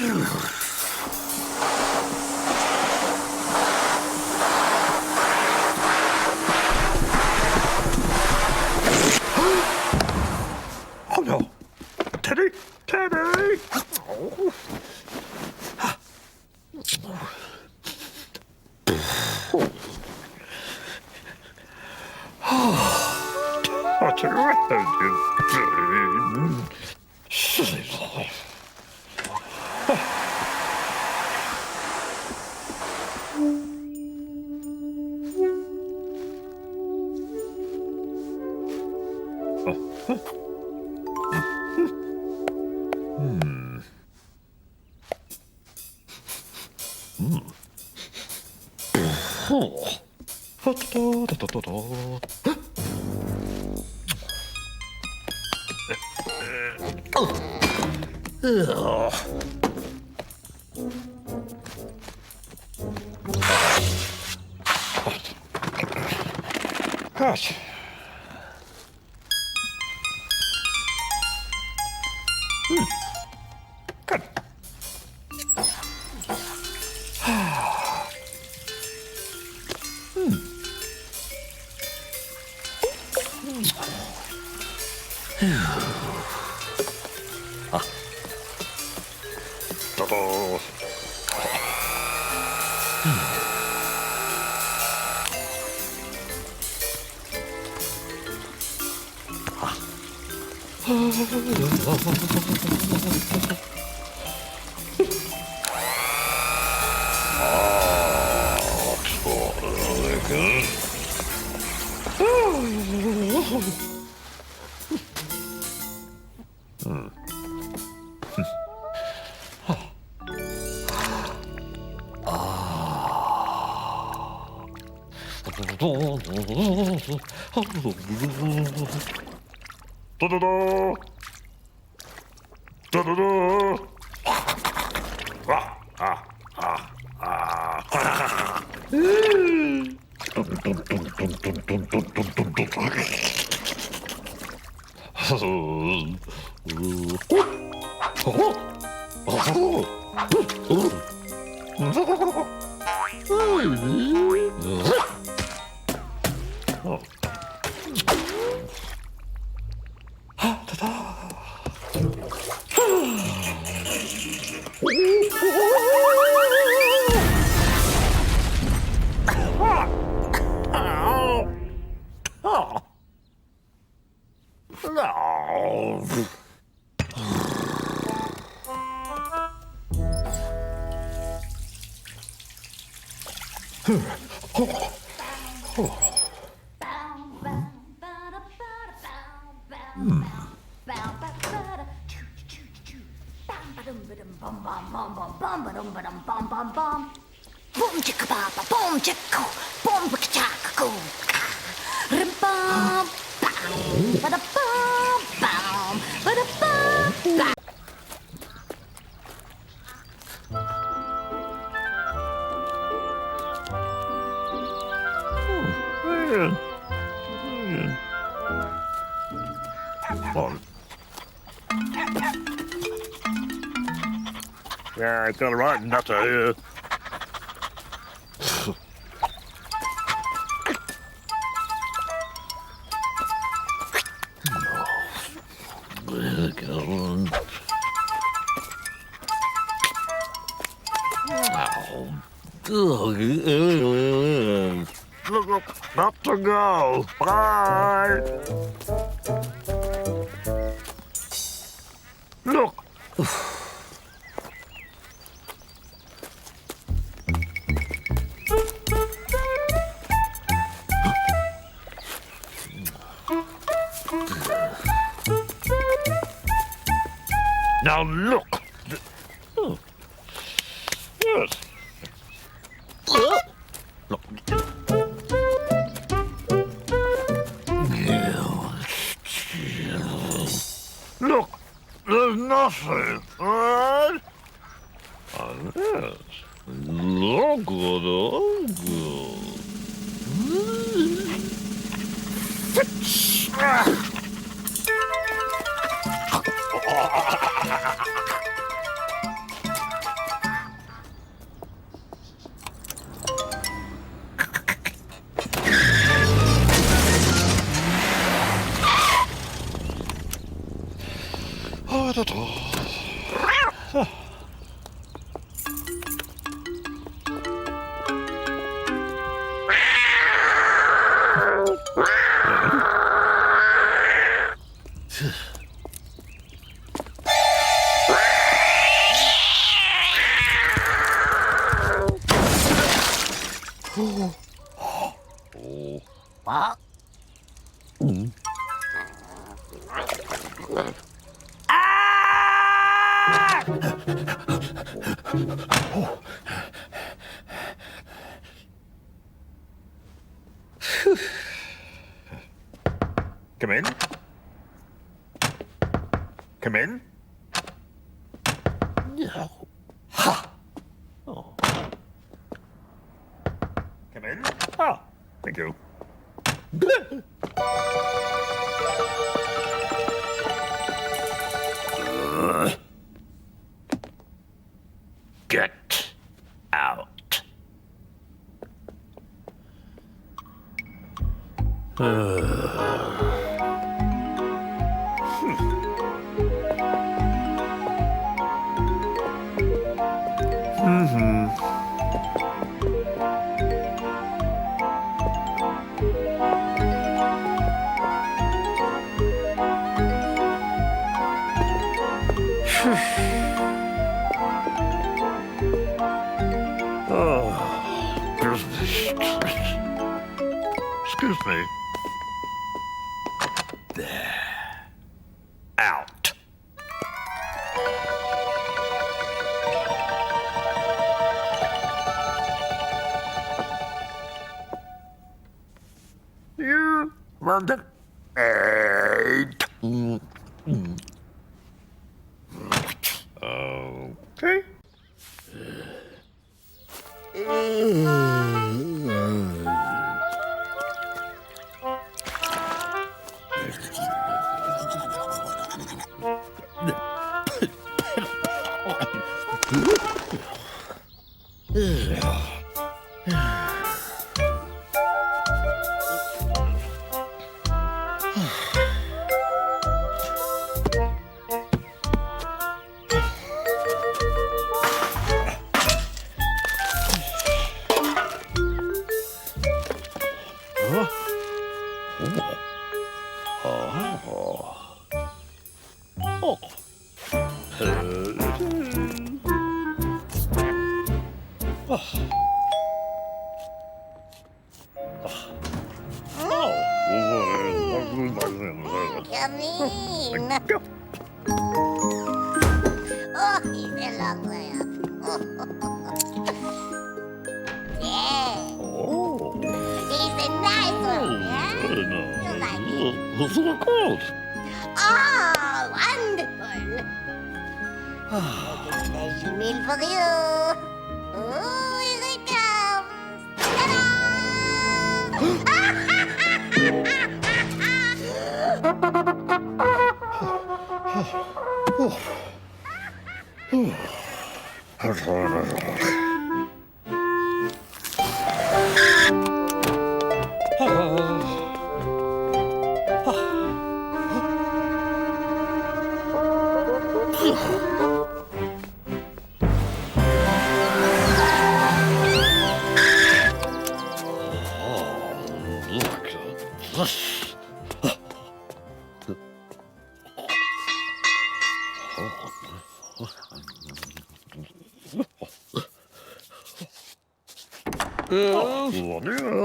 Oh no! Teddy! Teddy! Oh. Silly boy. Gosh. Good. Ta-da. Da-da-da. Da-da-da. Boom chicka baba, boom chicka, boom chicka boom. Rim bum, bum, ba da bum, bum, ba da bum, bum. Yeah, it's got a rotten nutter here. Look, not to go. Bye. Look. Now look. Oh. Yes. Look. Look, there's nothing, alright? Oh, yes. Look at 뭐? Come in. Come in. Oh. Come in. Oh, thank you. Get out. Excuse me. There. Out. You want to eat? Okay. Yummy. Go. Oh, he's a long way up. Yeah, Oh. he's a nice one, yeah? Very You like nice. it? What's it called? Oh, wonderful. Make a special meal for you. Oh, here it comes. Look at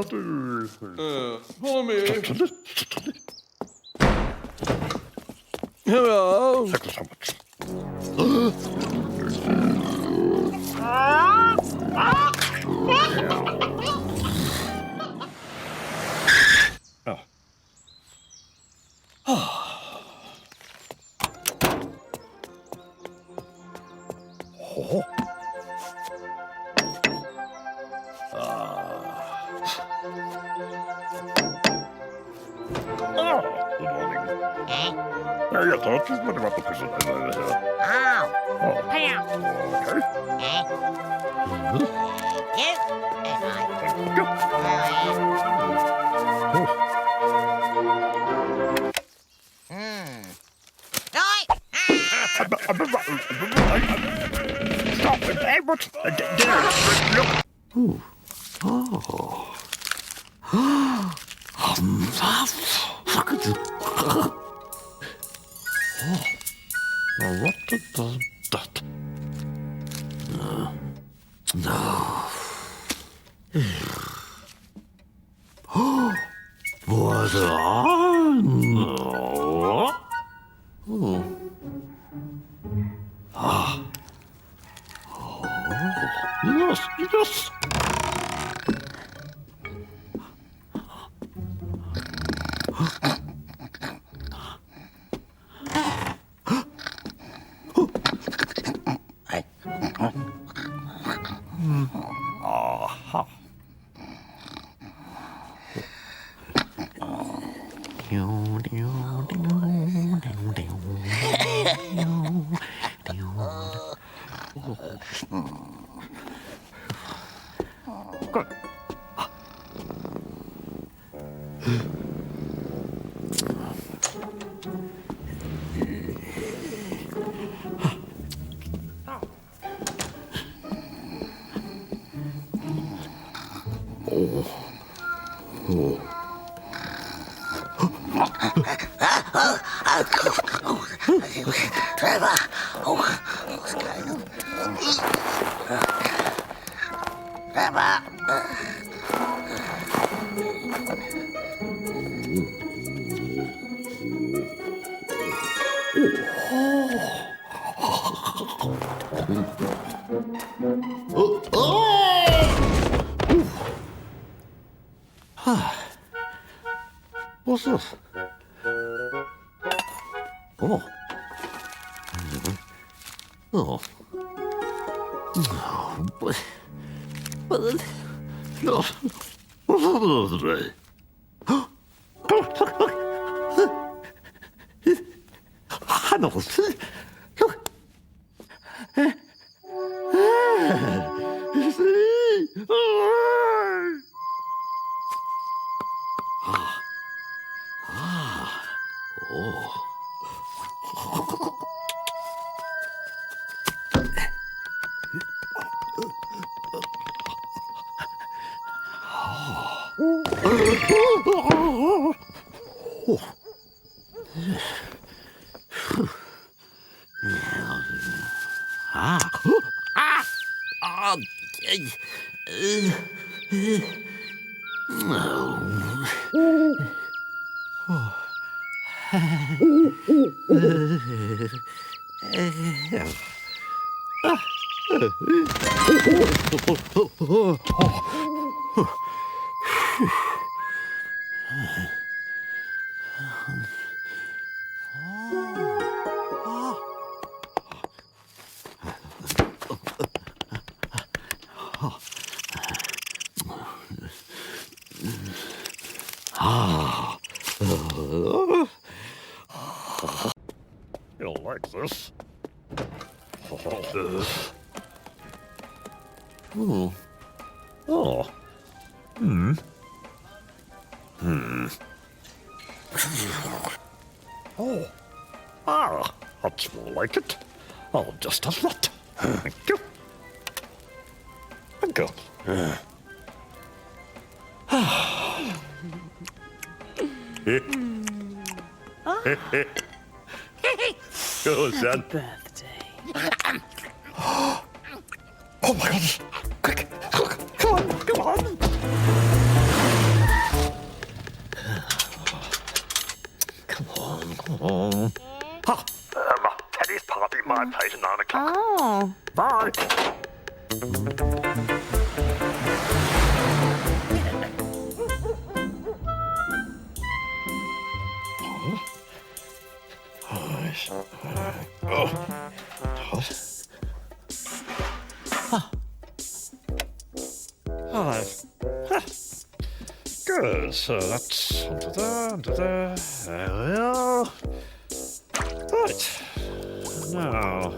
this. Follow me. Hello. Thank you so much. Oh. Oh, good morning. Yeah, I just wondering about the prison. Ow. Oh, Pow. okay. Thank you. Thank you. Oi! What? There, look. Ooh. Oh. Look at it. Oh. Now what does that? No. Oh. What? No. Oh. Ah. Oh. Yes, yes. Aha. Good. Trevor. Trevor. What's this? Oh. Oh. No, but no. What's today? I know. Look. See? Oh. You'll like this. Oh. Oh. Hmm. Oh. Ah, that's more like it. Oh, just a lot. Thank you. Thank you. Go, son. Birthday. Oh my goodness. Quick, come on, come on. Come on. Ha! Teddy's party, my place at 9 o'clock. Oh. Bye. Good, so that's onto there. There we are. Right. Now,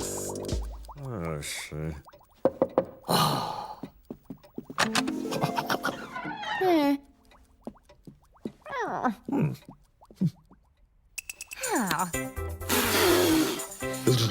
let's see. Hey!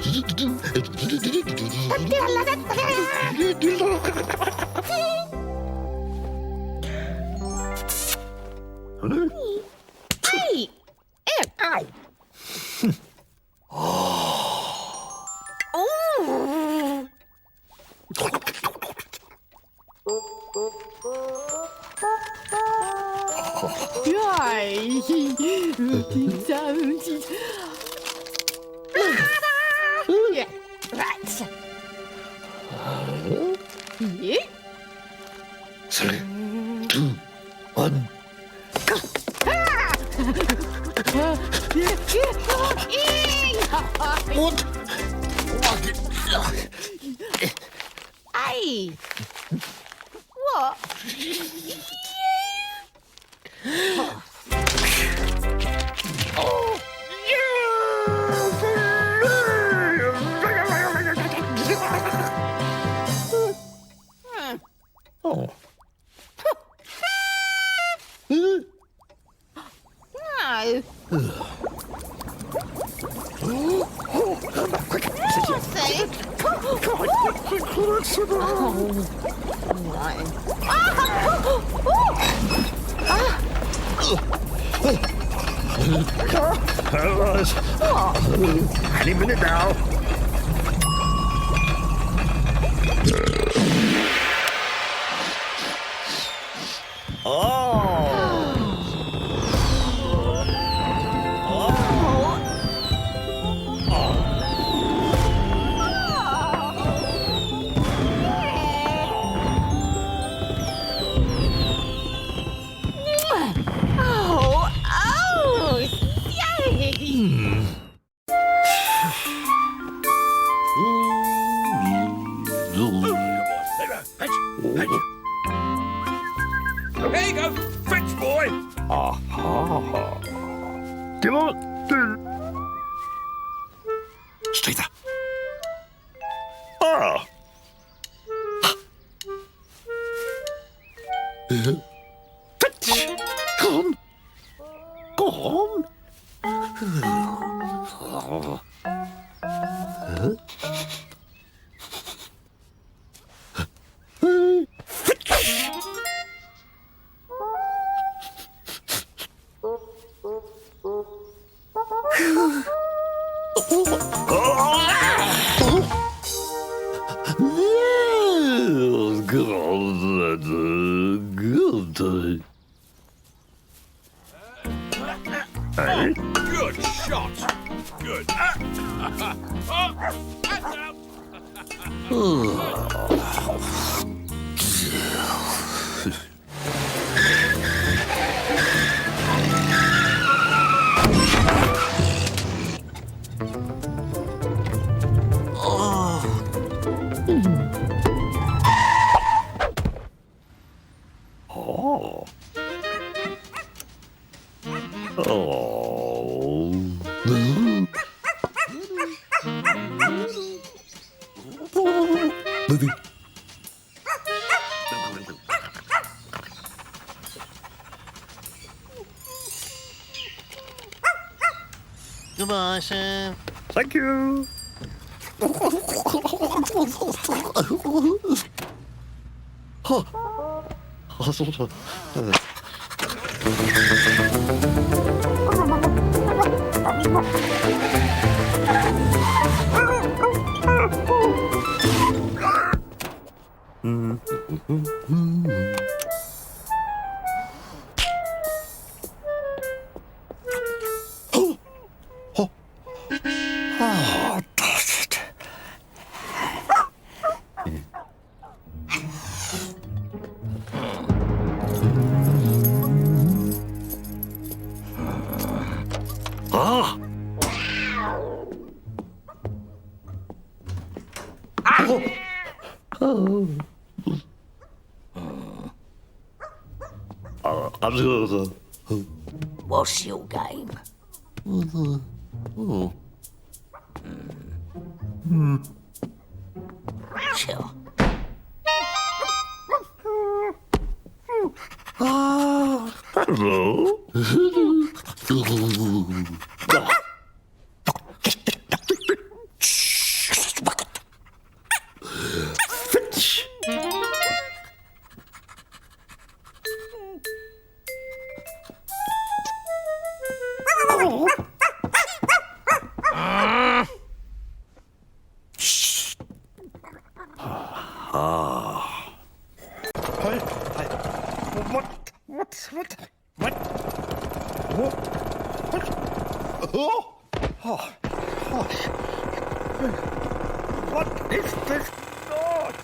Ow! Oh! 야이, 진짜 음식. Yeah, right. 예? 3, 2, 1. What? Hey! What? Oh. No. Quick, See? let's sit down. Any minute now. Oh, oh, yay! Here you go, fetch boy. Aha. Come on. Straighter. Ah. Fetch. Come. Come. Good. Hey. Good shot. Good. That's out. Oh. Oh. Movie. Goodbye, Sam. Thank you. Oh, does it? Ah! What's your game? Sure. Hello. Ah. Hey, hey. What? What? Oh! Oh! Gosh. What is this noise?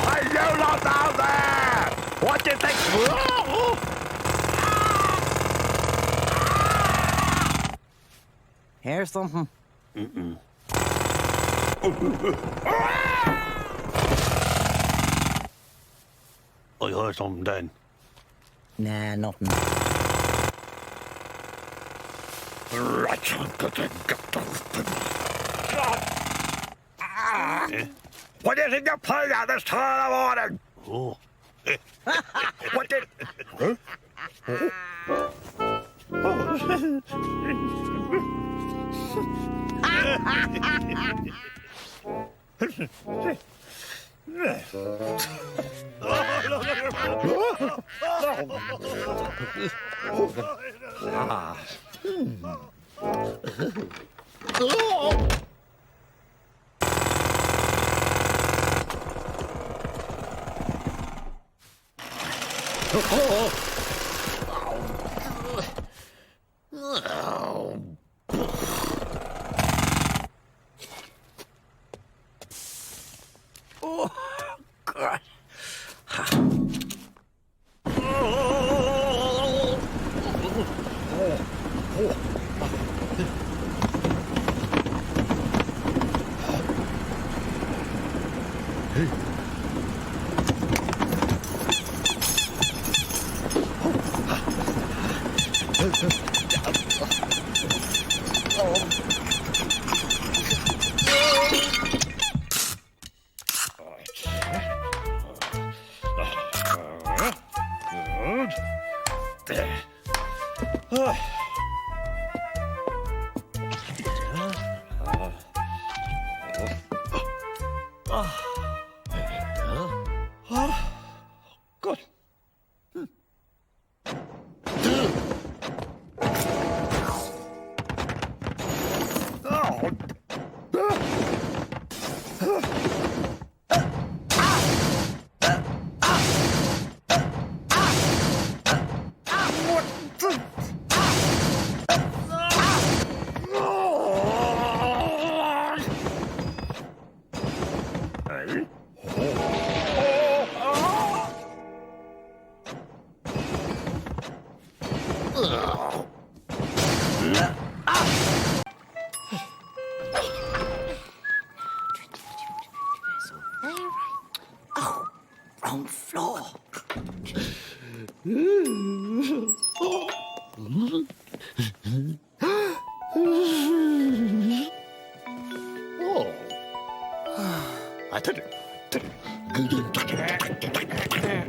Hey, you lot down there! What do you think? Here's something. I heard something then. Nah, nothing. Right, I'm gonna get those things. What do you think you're playing at this time of morning? Oh. What did... Huh? Oh, God. Good. Oh, wrong floor. Oh. I did it.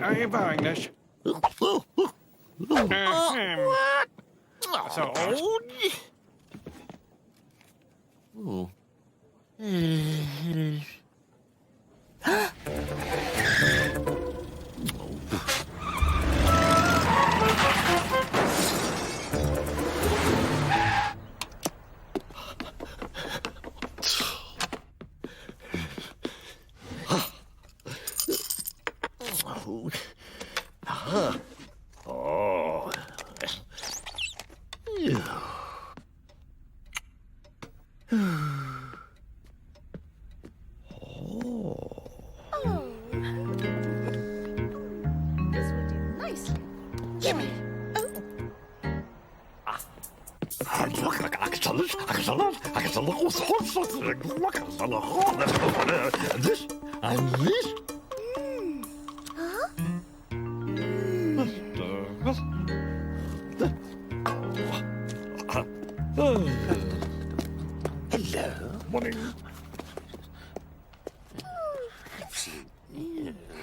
Are you buying this? So, Oh. This would do nicely. Gimme. This and this. Hello. Morning.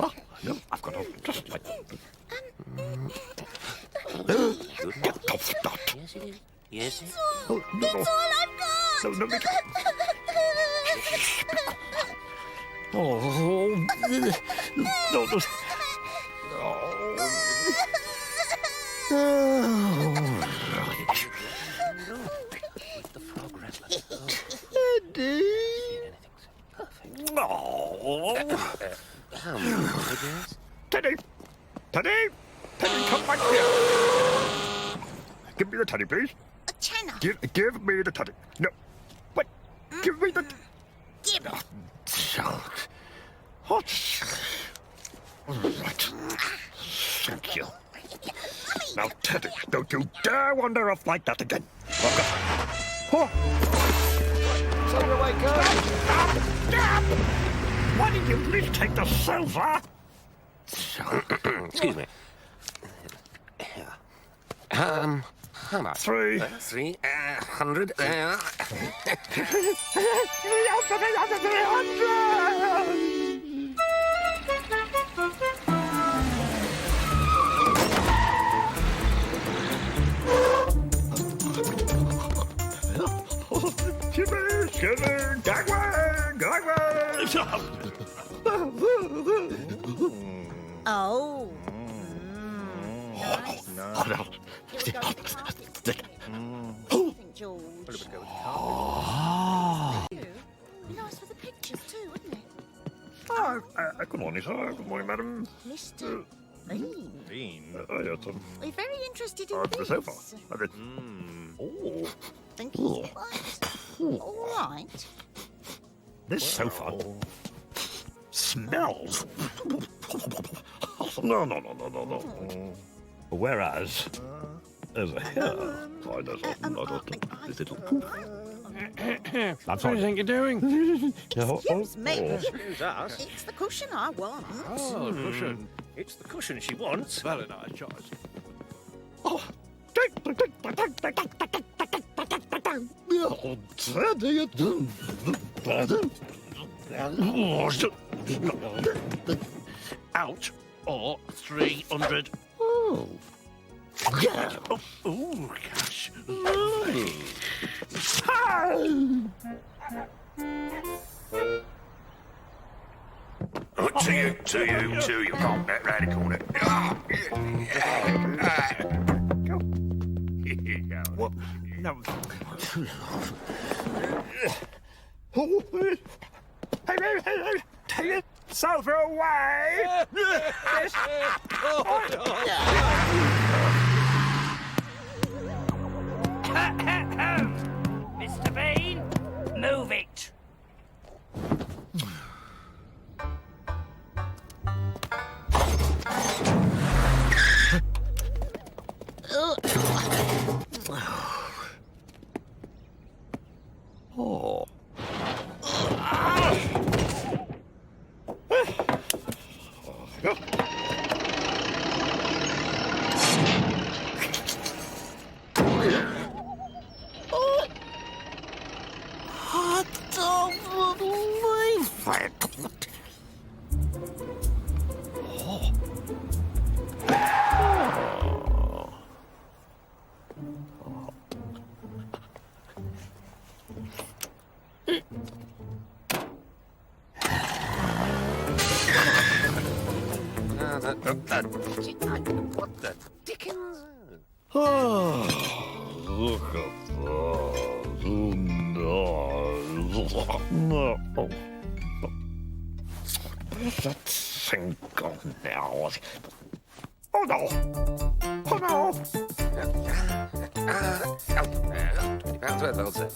Oh, no, I've got a just like. Get off that. Yes, it is. Yes, it is. Oh, no, no. All I've got. No, no, make it. Oh, No, no. Teddy! Teddy! Teddy, come back here! Give me the teddy, please. A tenner. Give me the teddy. No. Wait. Give me the... Give it. Oh, right. Thank you. Now, Teddy, don't you dare wander off like that again. Oh. Wake up! Stop! Why did you at least take the silver? Excuse me. How much? 300. 300. 300. Shiver, gagway. Oh. Nice. Here we go with the carpet. George. Be nice with the pictures too, wouldn't it? Good morning, sir. Good morning, madam. Mr. Bean. Bean. Yes, We're very interested in the these. sofa. Oh, Thank you. All right. this sofa smells. No. Whereas, over here, there's a little poof. What do you think you're doing? Excuse me. Excuse us. It's the cushion I want. Oh, cushion. It's the cushion she wants. Very nice choice. Oh, Out or 300. oh. Yeah. Oh, gosh. To you, can't get round the corner. What? No. Take it sofa away! Mr. Bean, move it. Oh. What the dickens? Oh, look at that. Oh, no. No. Where's that thing gone now? Oh, no. Oh, no. £20 worth, old sir.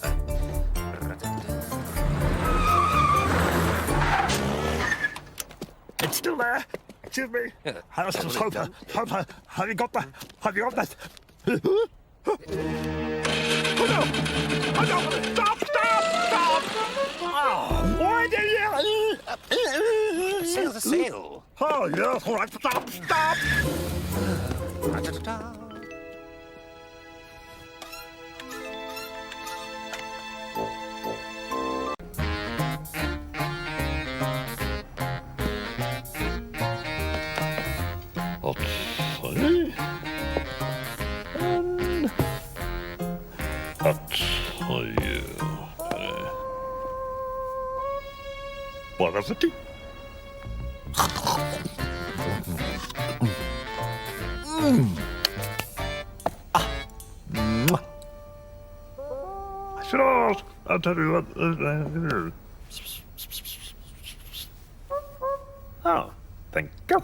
It's still there. Excuse me. How's the sofa? Have you got that? Oh, no. Oh, no. Stop. Oh, why did you... Sail's a sail. Oh, yes, all right. Stop. Okay. And that's you. What is it? Chores! I'll tell you what. Oh, thank you.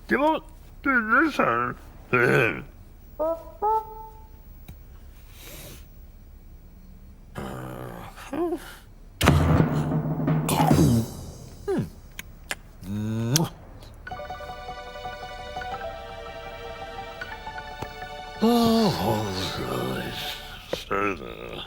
Come on, do this one. Oh, right. So there.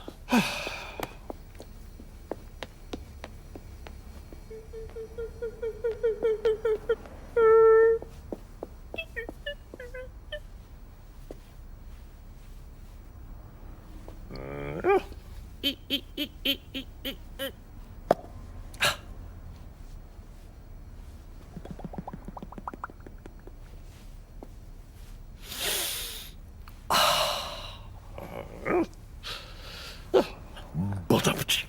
Bon appetit.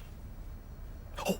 Oh.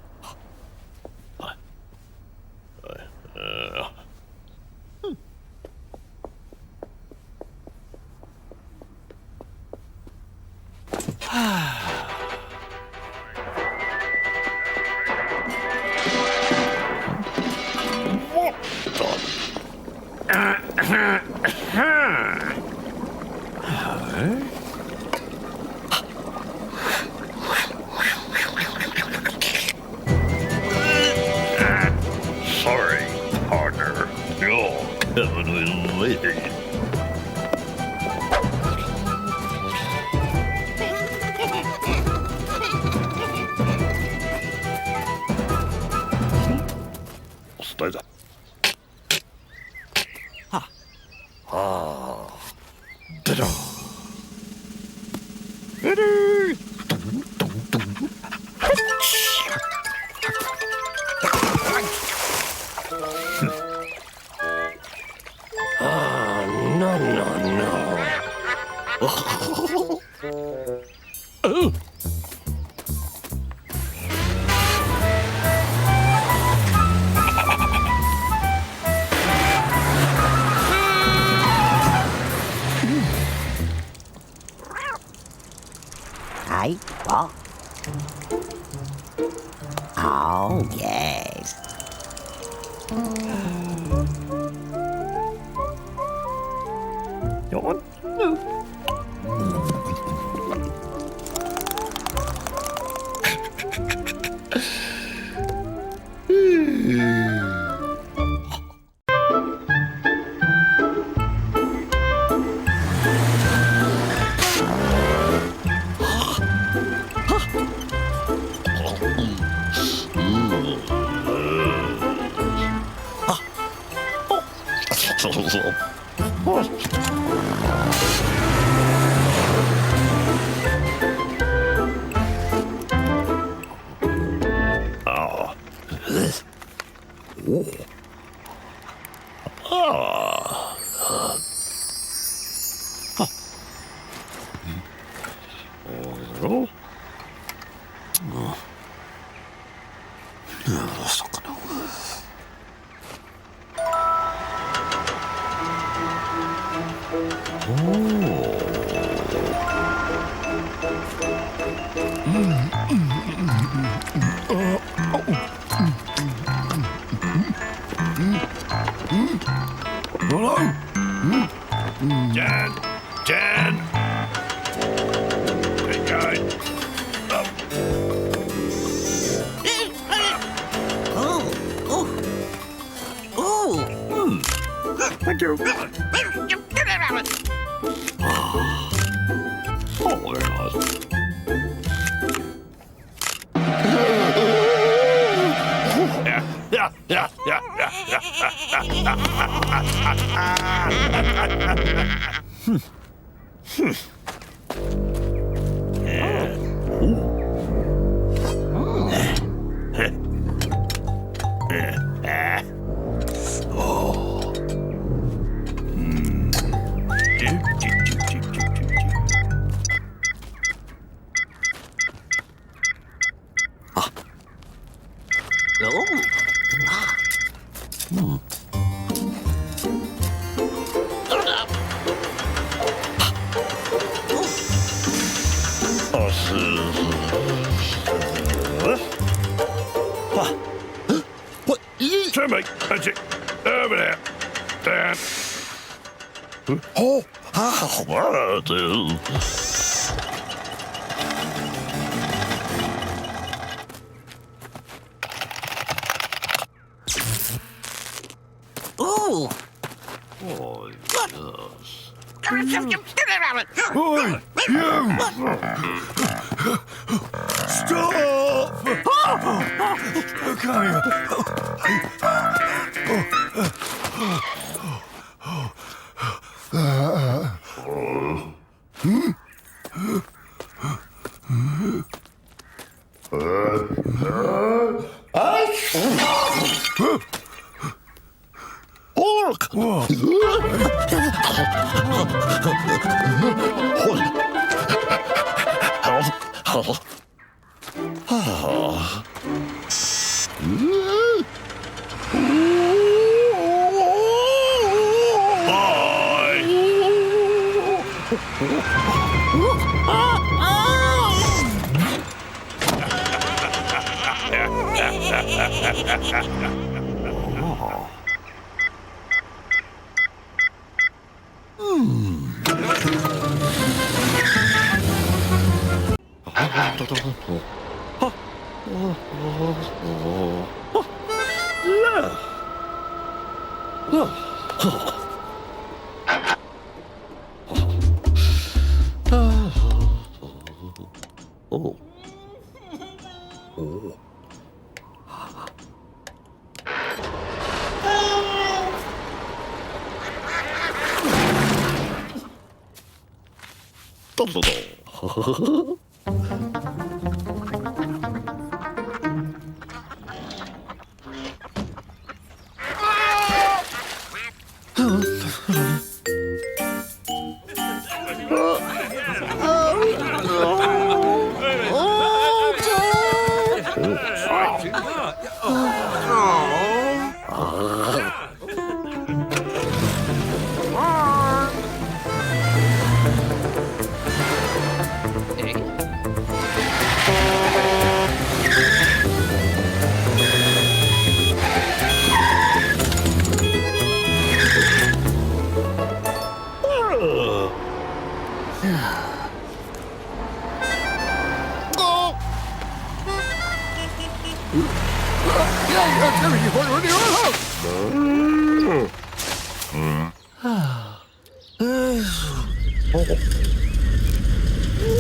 Sorry, partner. You're coming with me. Stay there. Ta-da. Ready? Hey, what? Oh, yes. You want? Jan! Jan! Hey, guy. Thank you. Oh, very nice. Will do. Ooh! Oh, yes. Oi, you! Stop! Okay.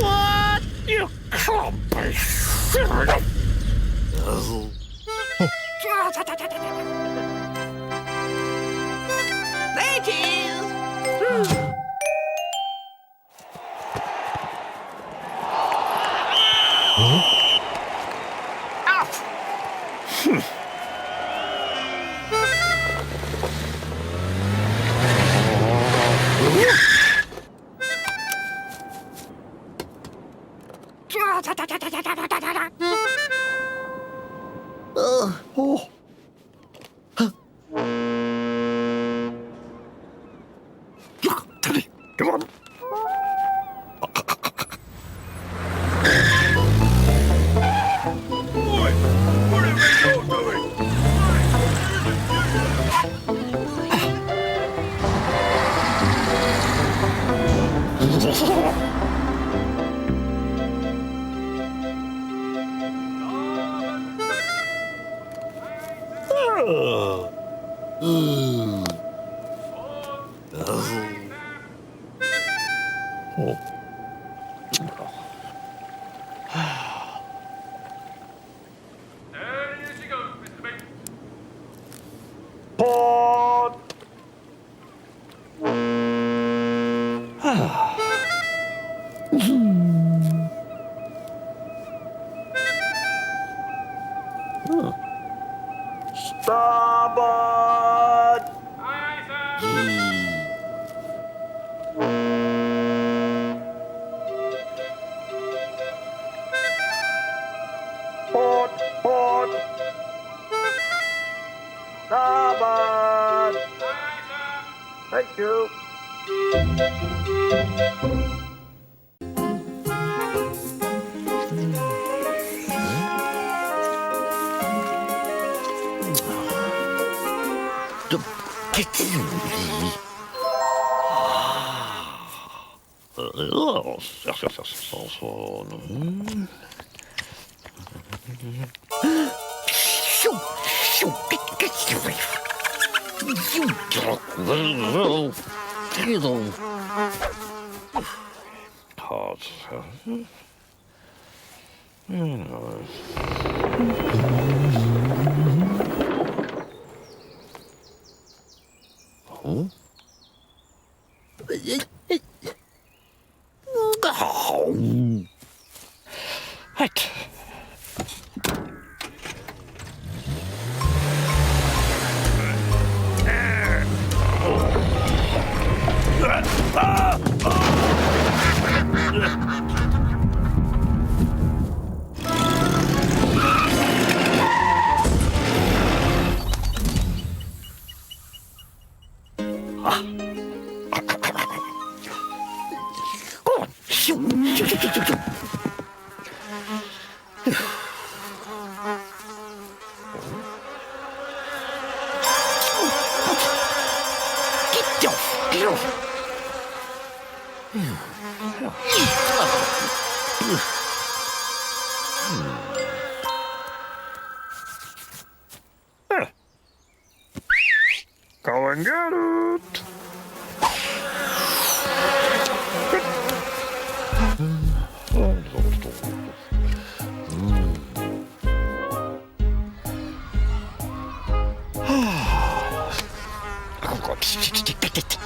What? You can't be serious. Teddy, come on. Starboard! Port, port! Starboard! Thank you. Right. Go on. Shoot. Get off! Get off! Go and get it! Oh, God. Get it!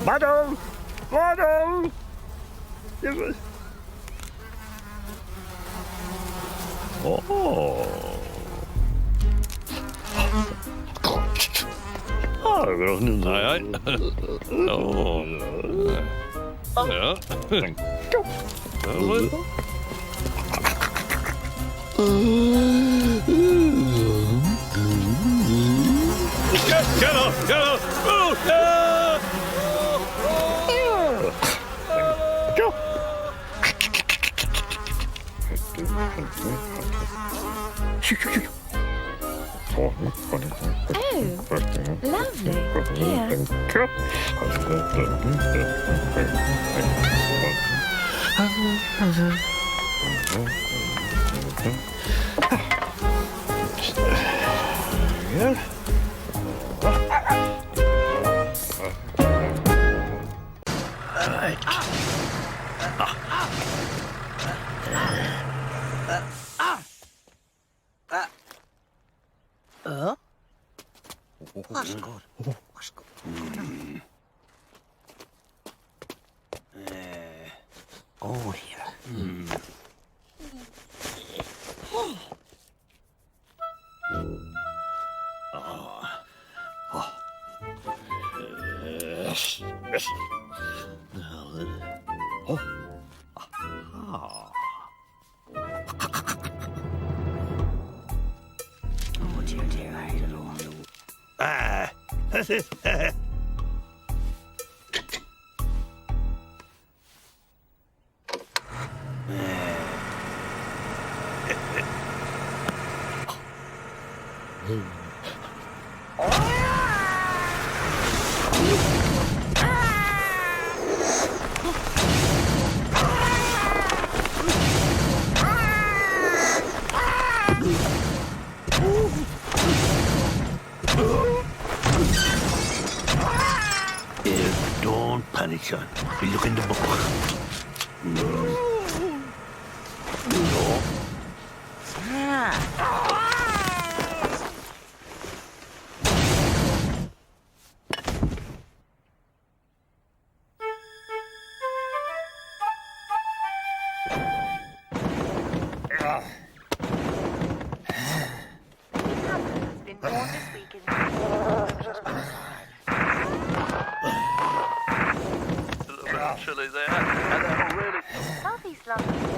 Madam! Madam! Oh. Nei. Ja. Get up! Oh, yeah! Go! Oh, lovely. Here. Oh, here. Yes. Yes. Oh. Oh, dear, I don't know. Ah. That's it. Don't panic, son. We look in the book. No. Has been born this week. Chilly there, and that'll really. Southeast London.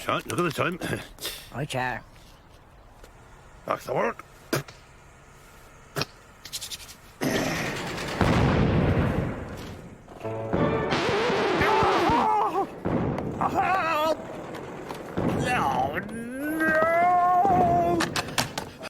Right, look at the time. Right, chair. Back to work. Oh,